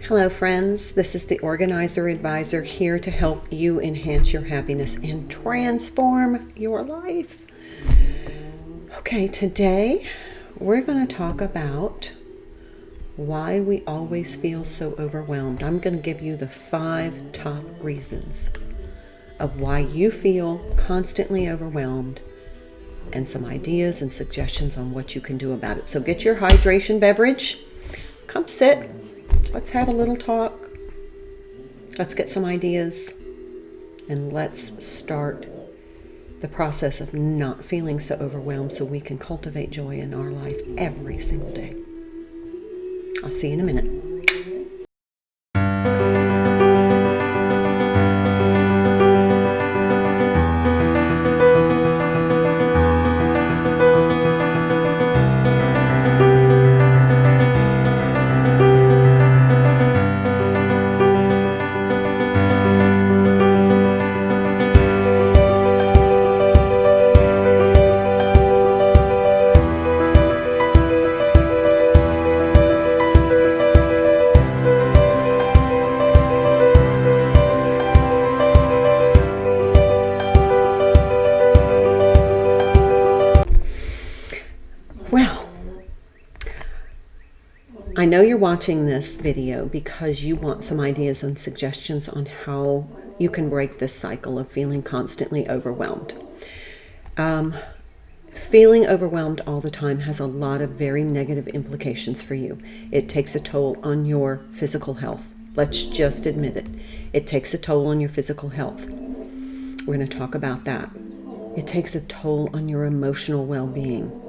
Hello friends, this is the Organizer Advisor here to help you enhance your happiness and transform your life. Okay, today we're going to talk about why we always feel so overwhelmed. I'm going to give you the 5 top reasons of why you feel constantly overwhelmed and some ideas and suggestions on what you can do about it. So get your hydration beverage, come sit. Let's have a little talk. Let's get some ideas. And let's start the process of not feeling so overwhelmed so we can cultivate joy in our life every single day. I'll see you in a minute. Well, I know you're watching this video because you want some ideas and suggestions on how you can break this cycle of feeling constantly overwhelmed. Feeling overwhelmed all the time has a lot of very negative implications for you. It takes a toll on your physical health. Let's just admit it. It takes a toll on your physical health. We're going to talk about that. It takes a toll on your emotional well-being.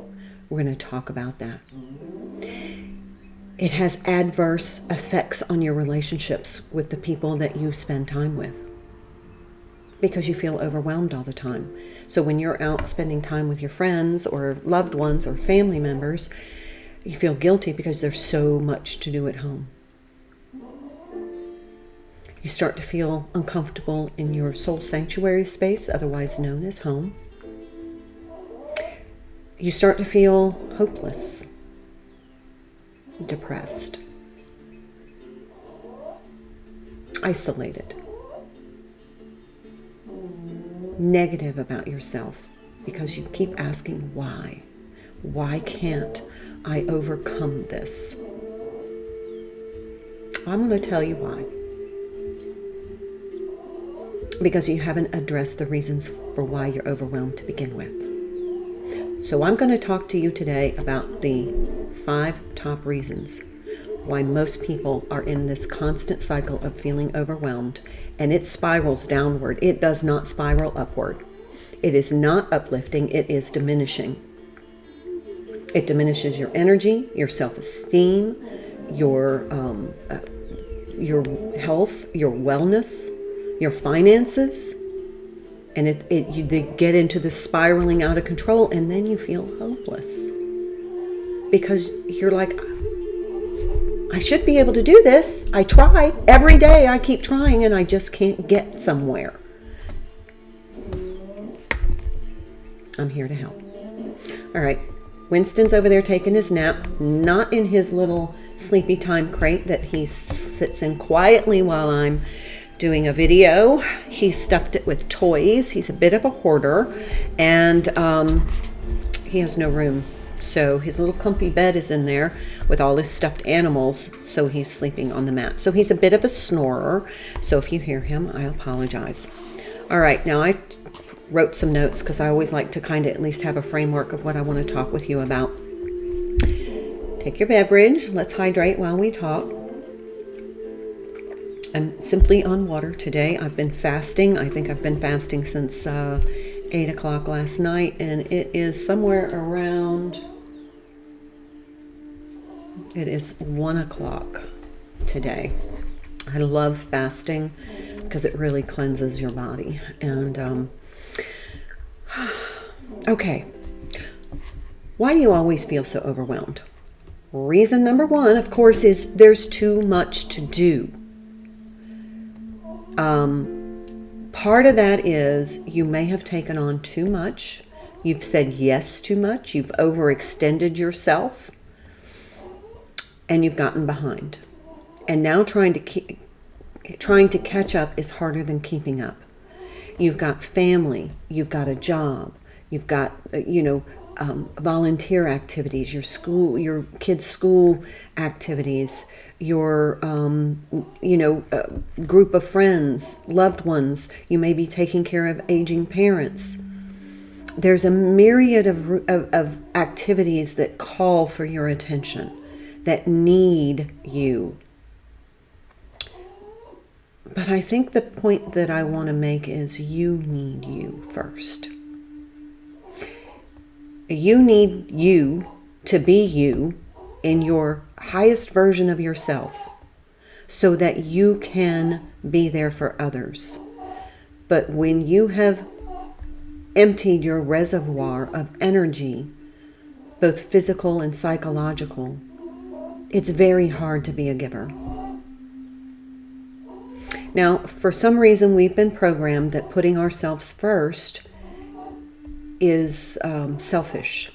We're going to talk about that. It has adverse effects on your relationships with the people that you spend time with because you feel overwhelmed all the time. So when you're out spending time with your friends or loved ones or family members, you feel guilty because there's so much to do at home. You start to feel uncomfortable in your soul sanctuary space, otherwise known as home. You start to feel hopeless, depressed, isolated, negative about yourself because you keep asking why. Why can't I overcome this? I'm going to tell you why. Because you haven't addressed the reasons for why you're overwhelmed to begin with. So I'm going to talk to you today about the 5 top reasons why most people are in this constant cycle of feeling overwhelmed, and it spirals downward. It does not spiral upward. It is not uplifting. It is diminishing. It diminishes your energy, your self-esteem, your health, your wellness, your finances. And they get into the spiraling out of control, and then you feel hopeless because you're like, I should be able to do this. I try every day. I keep trying, and I just can't get somewhere. I'm here to help. All right. Winston's over there taking his nap, not in his little sleepy time crate that he sits in quietly while I'm doing a video. He stuffed it with toys. He's a bit of a hoarder, and he has no room. So his little comfy bed is in there with all his stuffed animals, so he's sleeping on the mat. So he's a bit of a snorer. So if you hear him, I apologize. All right, now I wrote some notes because I always like to kind of at least have a framework of what I want to talk with you about. Take your beverage. Let's hydrate while we talk. I'm simply on water today. I've been fasting. I think I've been fasting since 8 o'clock last night, and it is somewhere around, it is 1 o'clock today. I love fasting because it really cleanses your body. And okay, why do you always feel so overwhelmed? Reason number 1, of course, is there's too much to do. Part of that is you may have taken on too much. You've said yes too much. You've overextended yourself, and you've gotten behind. And now trying to catch up is harder than keeping up. You've got family, you've got a job, you've got, volunteer activities, your school, your kids' school activities, your, group of friends, loved ones. You may be taking care of aging parents. There's a myriad of activities that call for your attention, that need you. But I think the point that I want to make is you need you first. You need you to be you in your highest version of yourself so that you can be there for others. But when you have emptied your reservoir of energy, both physical and psychological, it's very hard to be a giver. Now, for some reason, we've been programmed that putting ourselves first is selfish.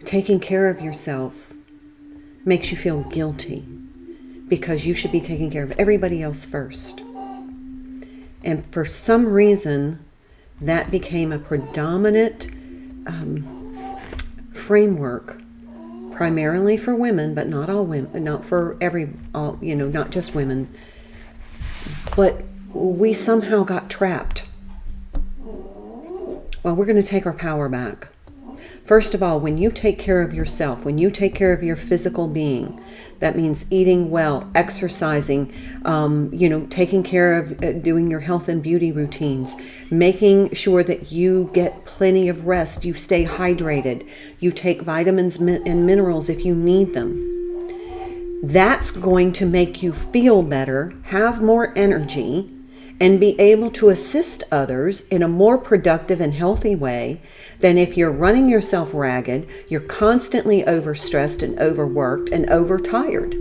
Taking care of yourself makes you feel guilty because you should be taking care of everybody else first. And for some reason, that became a predominant framework, primarily for women, but not all women, not just women. But we somehow got trapped. Well, we're going to take our power back. First of all, when you take care of yourself, when you take care of your physical being, that means eating well, exercising, taking care of doing your health and beauty routines, making sure that you get plenty of rest, you stay hydrated, you take vitamins and minerals if you need them. That's going to make you feel better, have more energy, and be able to assist others in a more productive and healthy way than if you're running yourself ragged, you're constantly overstressed and overworked and overtired.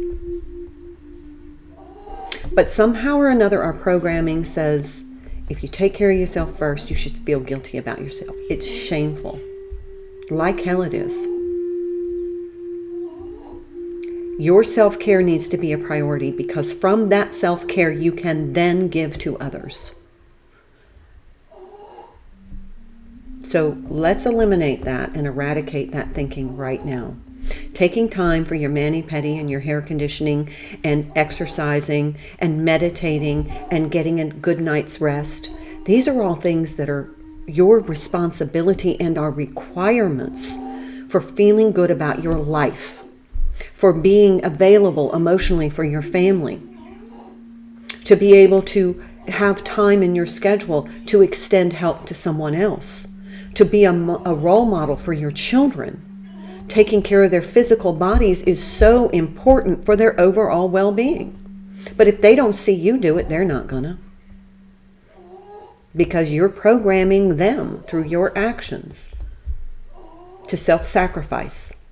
But somehow or another, our programming says, if you take care of yourself first, you should feel guilty about yourself. It's shameful. Like hell it is. Your self-care needs to be a priority because from that self-care, you can then give to others. So let's eliminate that and eradicate that thinking right now. Taking time for your mani-pedi and your hair conditioning and exercising and meditating and getting a good night's rest. These are all things that are your responsibility and are requirements for feeling good about your life, for being available emotionally for your family, to be able to have time in your schedule to extend help to someone else, to be a role model for your children. Taking care of their physical bodies is so important for their overall well-being. But if they don't see you do it, they're not gonna. Because you're programming them through your actions to self-sacrifice.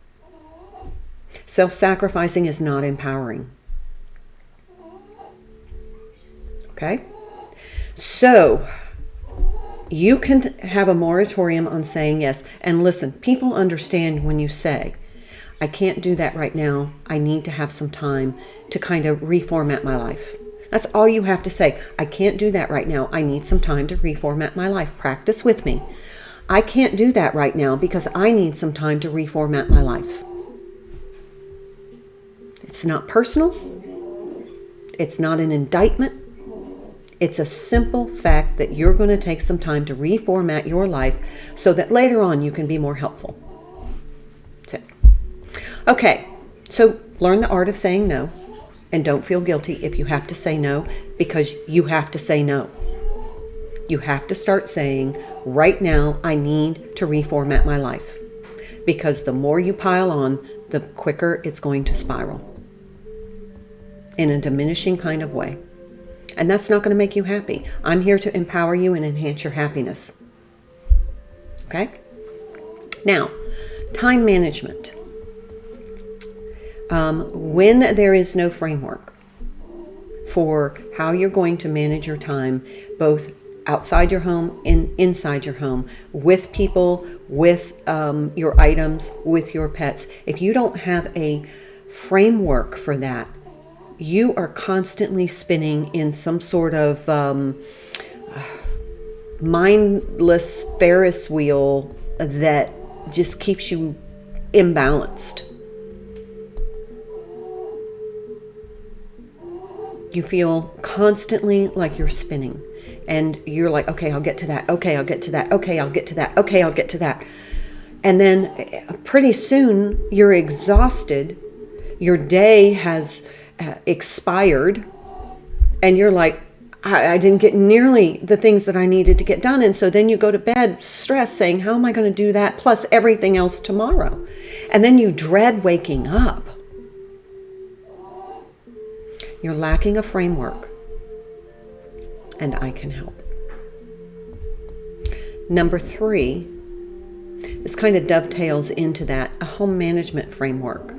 Self-sacrificing is not empowering. Okay? So, you can have a moratorium on saying yes. And listen, people understand when you say, I can't do that right now. I need to have some time to kind of reformat my life. That's all you have to say. I can't do that right now. I need some time to reformat my life. Practice with me. I can't do that right now because I need some time to reformat my life. It's not personal. It's not an indictment. It's a simple fact that you're going to take some time to reformat your life so that later on you can be more helpful. That's it. Okay, so learn the art of saying no and don't feel guilty if you have to say no because you have to say no. You have to start saying, right now I need to reformat my life because the more you pile on, the quicker it's going to spiral in a diminishing kind of way. And that's not going to make you happy. I'm here to empower you and enhance your happiness. Okay? Now, time management. When there is no framework for how you're going to manage your time, both outside your home, inside your home, with people, with your items, with your pets. If you don't have a framework for that, you are constantly spinning in some sort of mindless Ferris wheel that just keeps you imbalanced. You feel constantly like you're spinning, and you're like, okay, I'll get to that. Okay, I'll get to that. Okay, I'll get to that. Okay, I'll get to that. And then pretty soon you're exhausted. Your day has expired, and you're like, I didn't get nearly the things that I needed to get done. And so then you go to bed stressed, saying, how am I going to do that plus everything else tomorrow? And then you dread waking up. You're lacking a framework, and I can help. Number 3, this kind of dovetails into that, a home management framework.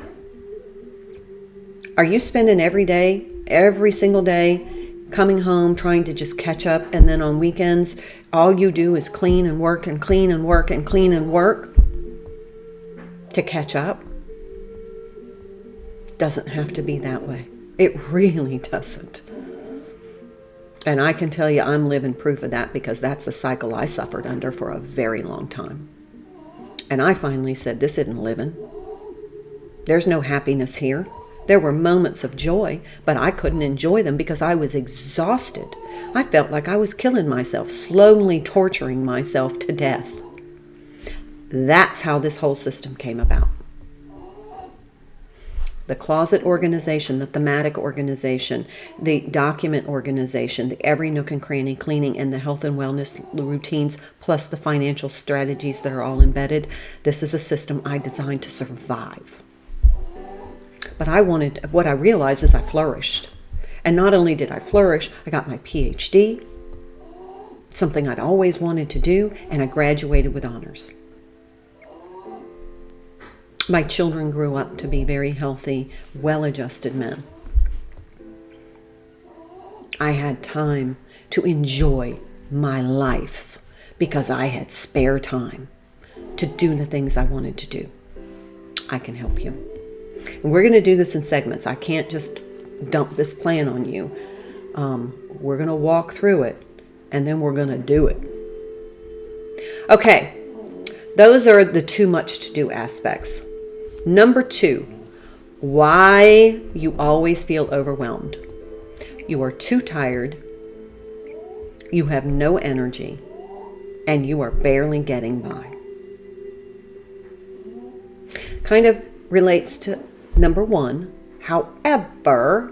Are you spending every single day, coming home trying to just catch up, and then on weekends all you do is clean and work and clean and work and clean and work to catch up? Doesn't have to be that way. It really doesn't. And I can tell you I'm living proof of that, because that's the cycle I suffered under for a very long time. And I finally said, this isn't living. There's no happiness here. There were moments of joy, but I couldn't enjoy them because I was exhausted. I felt like I was killing myself, slowly torturing myself to death. That's how this whole system came about. The closet organization, the thematic organization, the document organization, the every nook and cranny cleaning, and the health and wellness routines, plus the financial strategies that are all embedded. This is a system I designed to survive. But what I realized is I flourished. And not only did I flourish, I got my PhD, something I'd always wanted to do, and I graduated with honors. My children grew up to be very healthy, well-adjusted men. I had time to enjoy my life because I had spare time to do the things I wanted to do. I can help you. And we're going to do this in segments. I can't just dump this plan on you. We're going to walk through it, and then we're going to do it. Okay, those are the too much to do aspects. Number 2, why you always feel overwhelmed. You are too tired, you have no energy, and you are barely getting by. Kind of relates to number 1. However,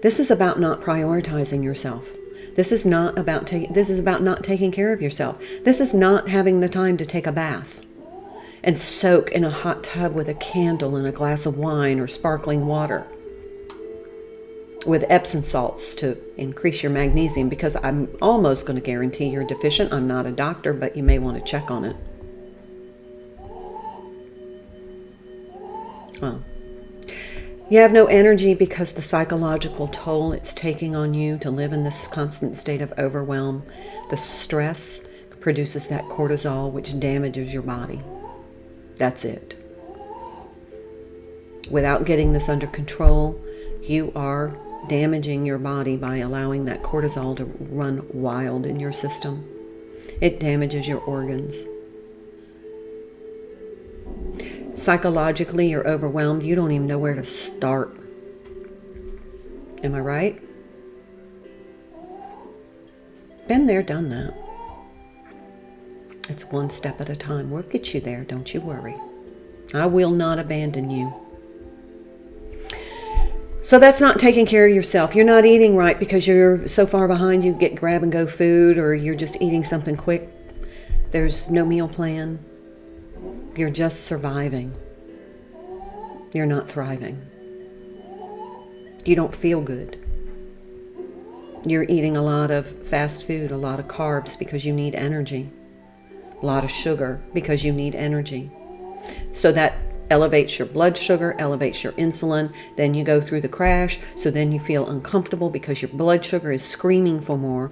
this is about not prioritizing yourself. This is about not taking care of yourself. This is not having the time to take a bath and soak in a hot tub with a candle and a glass of wine or sparkling water with Epsom salts to increase your magnesium, because I'm almost going to guarantee you're deficient. I'm not a doctor, but you may want to check on it. Well, you have no energy because the psychological toll it's taking on you to live in this constant state of overwhelm. The stress produces that cortisol, which damages your body. That's it. Without getting this under control, you are damaging your body by allowing that cortisol to run wild in your system. It damages your organs. Psychologically, you're overwhelmed. You don't even know where to start. Am I right? Been there, done that. It's one step at a time. We'll get you there, don't you worry. I will not abandon you. So that's not taking care of yourself. You're not eating right because you're so far behind you get grab and go food, or you're just eating something quick. There's no meal plan. You're just surviving. You're not thriving. You don't feel good. You're eating a lot of fast food, a lot of carbs because you need energy. A lot of sugar because you need energy. So that elevates your blood sugar, elevates your insulin. Then you go through the crash. So then you feel uncomfortable because your blood sugar is screaming for more.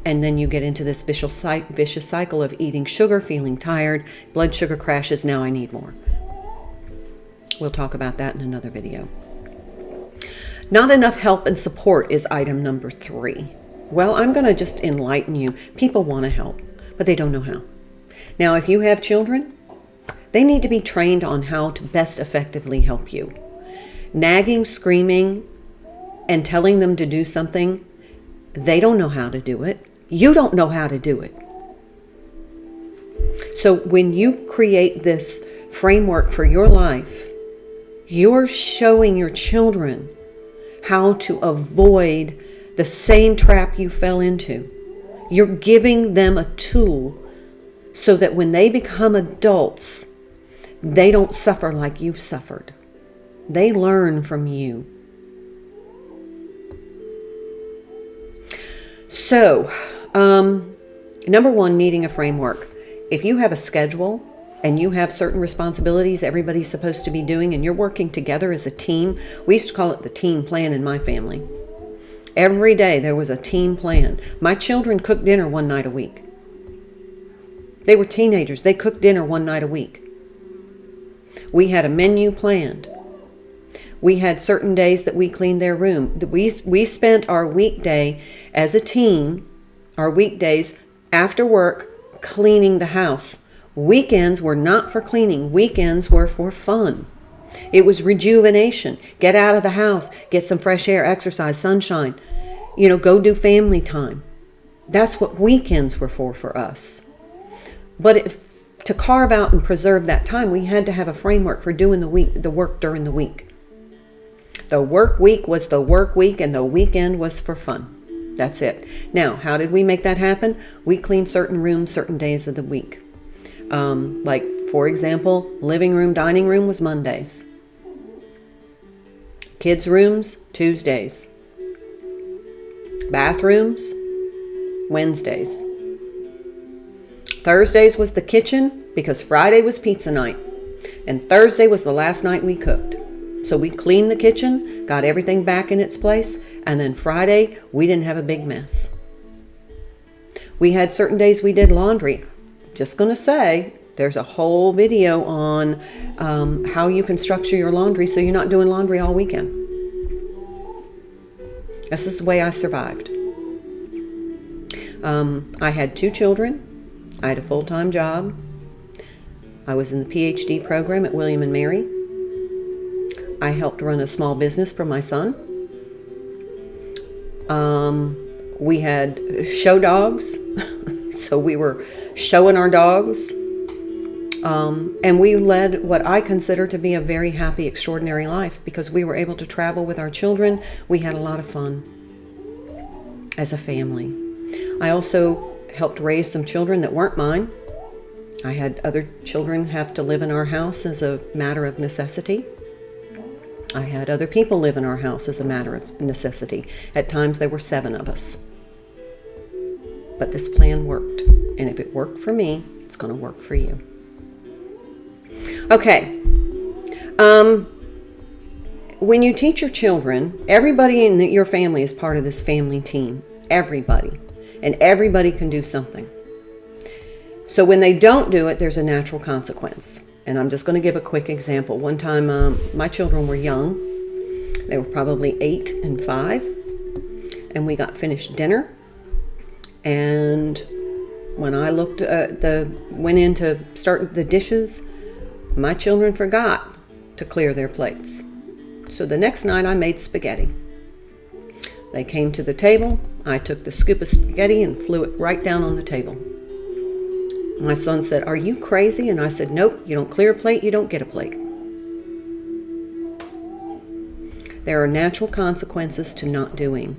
And then you get into this vicious cycle of eating sugar, feeling tired, blood sugar crashes, now I need more. We'll talk about that in another video. Not enough help and support is item number 3. Well, I'm going to just enlighten you. People want to help, but they don't know how. Now, if you have children, they need to be trained on how to best effectively help you. Nagging, screaming, and telling them to do something, they don't know how to do it. You don't know how to do it. So when you create this framework for your life, you're showing your children how to avoid the same trap you fell into. You're giving them a tool so that when they become adults, they don't suffer like you've suffered. They learn from you. So, number 1, needing a framework. If you have a schedule and you have certain responsibilities everybody's supposed to be doing and you're working together as a team, we used to call it the team plan in my family. Every day there was a team plan. My children cooked dinner one night a week. They were teenagers. They cooked dinner one night a week. We had a menu planned. We had certain days that we cleaned their room. We spent our weekday as a team, our weekdays after work, cleaning the house. Weekends were not for cleaning. Weekends were for fun. It was rejuvenation. Get out of the house. Get some fresh air, exercise, sunshine. Go do family time. That's what weekends were for us. But to carve out and preserve that time, we had to have a framework for doing the work during the week. The work week was the work week and the weekend was for fun. That's it. Now, how did we make that happen? We cleaned certain rooms certain days of the week. Like, for example, living room, dining room was Mondays. Kids' rooms, Tuesdays. Bathrooms, Wednesdays. Thursdays was the kitchen because Friday was pizza night. And Thursday was the last night we cooked. So we cleaned the kitchen, got everything back in its place, and then Friday, we didn't have a big mess. We had certain days we did laundry. Just going to say, there's a whole video on how you can structure your laundry so you're not doing laundry all weekend. This is the way I survived. I had 2 children. I had a full-time job. I was in the PhD program at William & Mary. I helped run a small business for my son. We had show dogs, so we were showing our dogs. And we led what I consider to be a very happy, extraordinary life because we were able to travel with our children. We had a lot of fun as a family. I also helped raise some children that weren't mine. I had other children have to live in our house as a matter of necessity. I had other people live in our house as a matter of necessity. At times there were 7 of us. But this plan worked. And if it worked for me, it's going to work for you. Okay. When you teach your children, everybody in your family is part of this family team. Everybody. And everybody can do something. So when they don't do it, there's a natural consequence. And I'm just going to give a quick example. One time, my children were young. They were probably 8 and 5. And we got finished dinner. And when I went in to start the dishes, my children forgot to clear their plates. So the next night I made spaghetti. They came to the table. I took the scoop of spaghetti and flew it right down on the table. My son said, "Are you crazy?" And I said, "Nope, you don't clear a plate, you don't get a plate." There are natural consequences to not doing.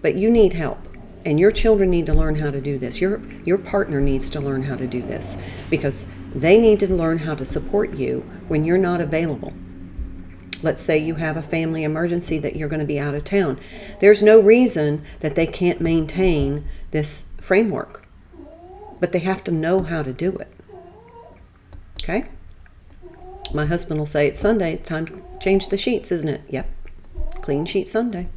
But you need help. And your children need to learn how to do this. Your partner needs to learn how to do this because they need to learn how to support you when you're not available. Let's say you have a family emergency that you're going to be out of town. There's no reason that they can't maintain this framework. But they have to know how to do it. Okay? My husband will say, "It's Sunday, it's time to change the sheets, isn't it?" Yep. Clean sheet Sunday.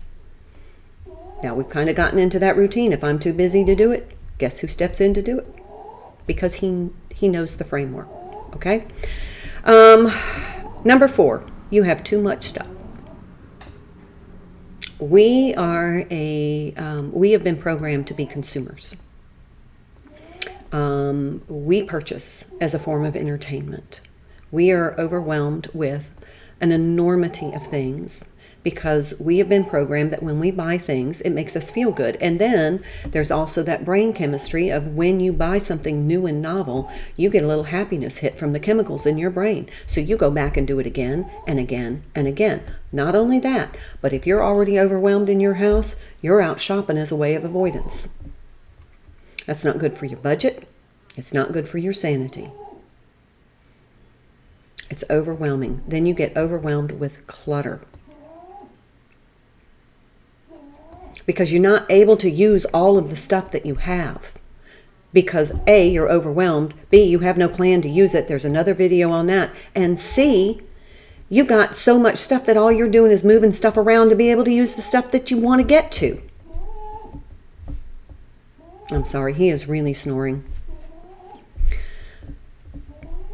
Now we've kind of gotten into that routine. If I'm too busy to do it, guess who steps in to do it? Because he knows the framework. Okay. Number 4, you have too much stuff. We have been programmed to be consumers. We purchase as a form of entertainment. We are overwhelmed with an enormity of things because we have been programmed that when we buy things, it makes us feel good. And then there's also that brain chemistry of when you buy something new and novel, you get a little happiness hit from the chemicals in your brain. So you go back and do it again and again and again. Not only that, but if you're already overwhelmed in your house, you're out shopping as a way of avoidance. That's not good for your budget. It's not good for your sanity. It's overwhelming. Then you get overwhelmed with clutter. Because you're not able to use all of the stuff that you have. Because A, you're overwhelmed. B, you have no plan to use it. There's another video on that. And C, you got so much stuff that all you're doing is moving stuff around to be able to use the stuff that you want to get to. I'm sorry, he is really snoring.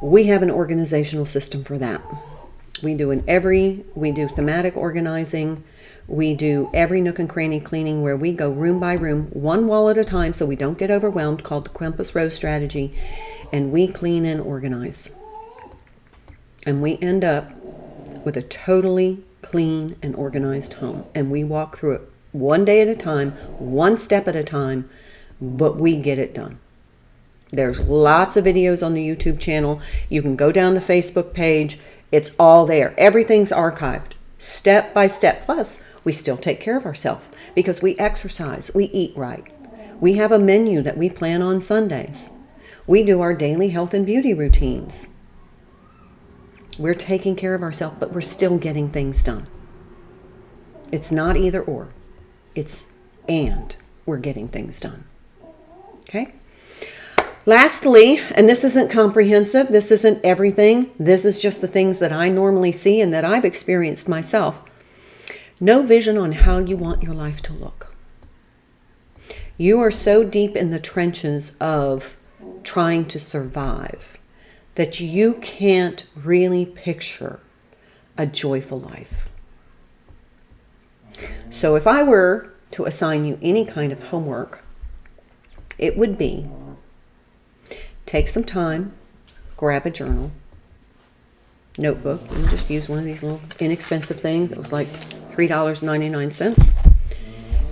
We have an organizational system for that. We do thematic organizing. We do every nook and cranny cleaning where we go room by room, one wall at a time so we don't get overwhelmed, called the Compass Rose strategy, and we clean and organize. And we end up with a totally clean and organized home. And we walk through it one day at a time, one step at a time, but we get it done. There's lots of videos on the YouTube channel. You can go down the Facebook page. It's all there. Everything's archived, step by step. Plus, we still take care of ourselves because we exercise, we eat right. We have a menu that we plan on Sundays. We do our daily health and beauty routines. We're taking care of ourselves, but we're still getting things done. It's not either or. It's and we're getting things done. Okay? Lastly, and this isn't comprehensive, this isn't everything, this is just the things that I normally see and that I've experienced myself. No vision on how you want your life to look. You are so deep in the trenches of trying to survive that you can't really picture a joyful life. So if I were to assign you any kind of homework, it would be take some time, grab a journal, notebook, and just use one of these little inexpensive things. It was like $3.99.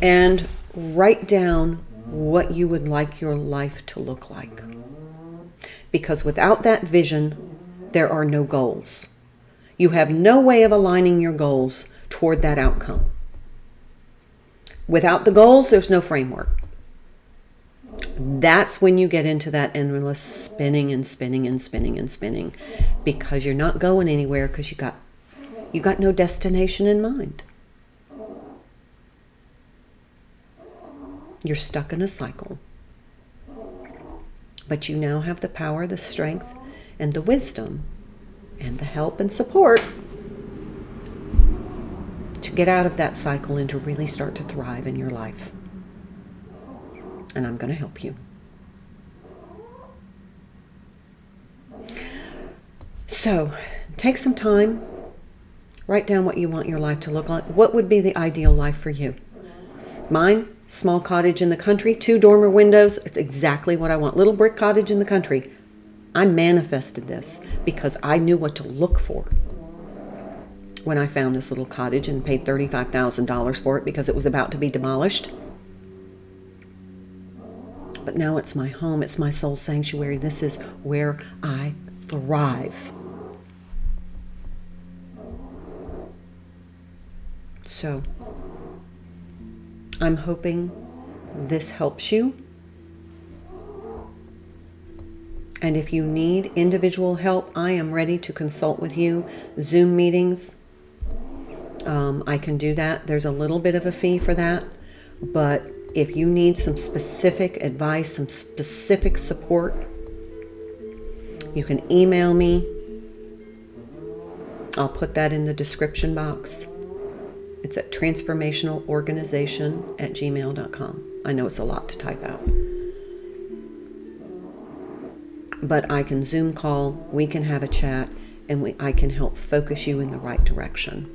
And write down what you would like your life to look like. Because without that vision, there are no goals. You have no way of aligning your goals toward that outcome. Without the goals, there's no framework. That's when you get into that endless spinning and spinning and spinning and spinning, because you're not going anywhere because you got no destination in mind. You're stuck in a cycle. But you now have the power, the strength, and the wisdom, and the help and support to get out of that cycle and to really start to thrive in your life. And I'm going to help you. So, take some time, write down what you want your life to look like. What would be the ideal life for you? Mine, small cottage in the country, 2 dormer windows. It's exactly what I want. Little brick cottage in the country. I manifested this because I knew what to look for when I found this little cottage and paid $35,000 for it because it was about to be demolished. But now it's my home. It's my soul sanctuary. This is where I thrive. So, I'm hoping this helps you. And if you need individual help, I am ready to consult with you. Zoom meetings, I can do that. There's a little bit of a fee for that. But if you need some specific advice, some specific support, you can email me. I'll put that in the description box. It's at transformationalorganization@gmail.com. I know it's a lot to type out. But I can Zoom call, we can have a chat, and I can help focus you in the right direction.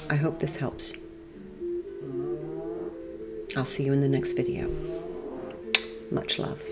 I hope this helps. I'll see you in the next video. Much love.